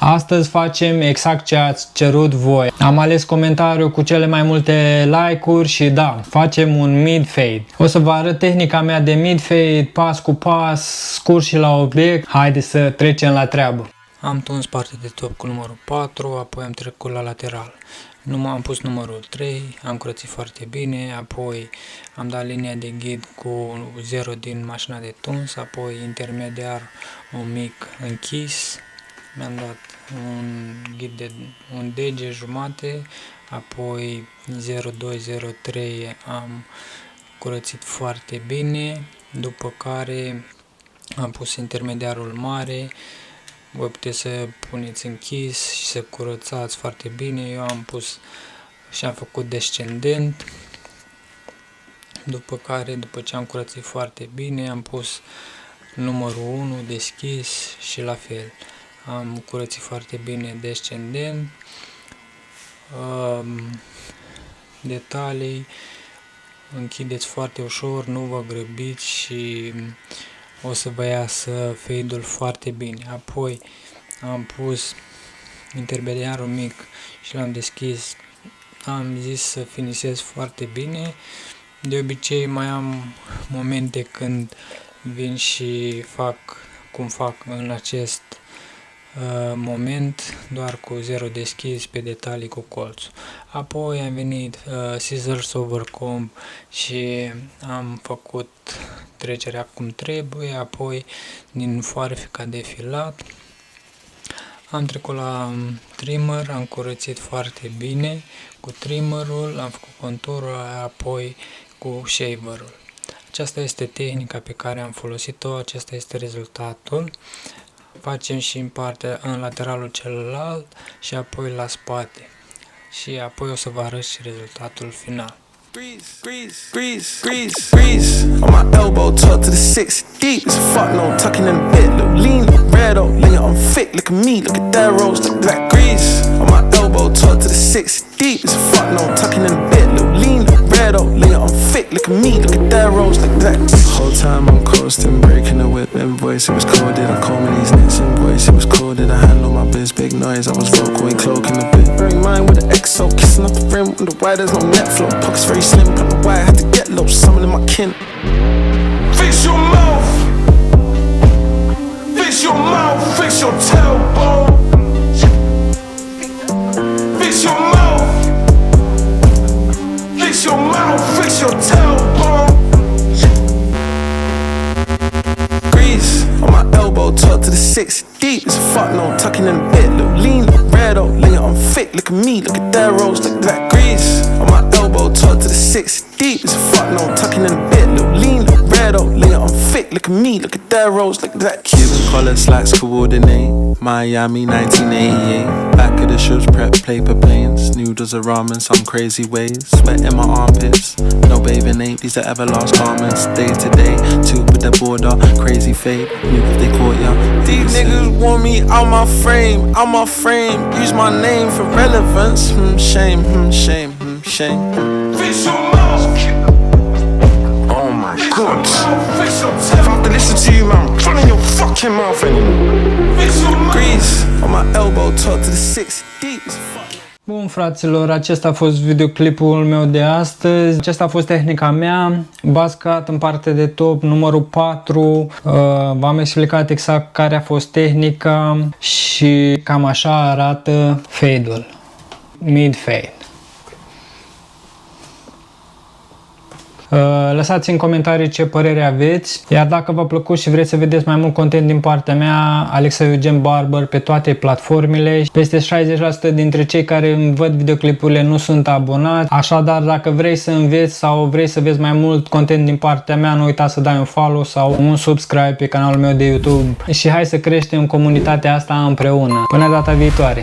Astăzi facem exact ce ați cerut voi. Am ales comentariul cu cele mai multe like-uri și da, facem un mid-fade. O să vă arăt tehnica mea de mid-fade, pas cu pas, scurt și la obiect. Haideți să trecem la treabă. Am tuns partea de top cu numărul 4, apoi am trecut la lateral. Am pus numărul 3, am curățit foarte bine, apoi am dat linia de ghid cu 0 din mașina de tuns, apoi intermediar un mic închis, mi-am dat un ghid de un dege jumate, apoi 0203 am curățit foarte bine, după care am pus intermediarul mare. Voi puteți să puneți închis și să curățați foarte bine. Eu am pus și am făcut descendent. După care, după ce am curățit foarte bine, am pus numărul 1 deschis și la fel. Am curățit foarte bine descendent. Detalii, închideți foarte ușor, nu vă grăbiți și o să vă iasă fade-ul foarte bine. Apoi am pus intermediarul mic și l-am deschis. Am zis să finisez foarte bine. De obicei mai am momente când vin și fac cum fac în acest moment, doar cu 0 deschis pe detalii cu colțul. Apoi am venit scissors over comb și am făcut trecerea cum trebuie, apoi din foarfeca de filat am trecut la trimmer, am curățit foarte bine cu trimmerul, am făcut conturul, apoi cu shaverul. Aceasta este tehnica pe care am folosit-o, acesta este rezultatul. Facem și în lateralul celălalt și apoi la spate. Și apoi o să vă arăt și rezultatul final. Grease on my elbow, talk to the 6 deep. It's fuck no tucking in the bed. Look lean, look red, oh, lay on thick. Look at me, look at that rose, look black. Grease on my elbow, talk to the 6 deep. It's fuck no tucking in the bed. Look lean, look red, oh, lay on thick. Look at me, look at that rose, look black. Whole time I'm coasting, breaking the whip invoice. It was cold, did I call me these nets invoice? It was cold, did I handle my biz? Big noise, I was vocal and cloaking a bit. Bearing mine with the XO, kissing up the rim. Wonder why there's no net flow. Pockets very slim, don't know why I had to get low. Summoning my kin. Fix your mouth. Fix your mouth. Fix your tailbone. Fix your mouth. Fix your mouth. Fix your tailbone. Grease on my elbow, talk to the 6 deep. It's a fuck no tucking in the bed. Look lean, look red, oh, lay on thick. Look at me, look at that rose, look at that. Grease on my elbow, talk to the 6 deep. It's a fuck no tucking in the bed. Look lean, look red, oh, lay on thick. Look at me, look at that rose, look at that. Cuban collar slacks coordinate. Miami 1988. Back of the shoes, prep paper planes. Noodles of ramen, some crazy ways. Sweat in my armpits. No bathing ape, these are everlast garments. Day to day, two with the border. Crazy fate, new if they caught ya. These niggas want me out my frame, out my frame. Use my name for relevance. Shame, shame, shame. Fix your mouth. Oh my god. If I have to listen to you, man, run in your fucking mouth anymore. Grease on my elbow, talk to the 6 deep. Bun, fraților, acesta a fost videoclipul meu de astăzi. Acesta a fost tehnica mea. Bascat în partea de top, numărul 4. V-am explicat exact care a fost tehnica și cam așa arată fade-ul. Mid-fade. Lăsați în comentarii ce părere aveți, iar dacă v-a plăcut și vreți să vedeți mai mult content din partea mea, Alexa Eugen Barber pe toate platformele. Peste 60% dintre cei care îmi văd videoclipurile nu sunt abonați, așadar dacă vrei să înveți sau vrei să vezi mai mult content din partea mea, nu uita să dai un follow sau un subscribe pe canalul meu de YouTube și hai să creștem comunitatea asta împreună. Până data viitoare!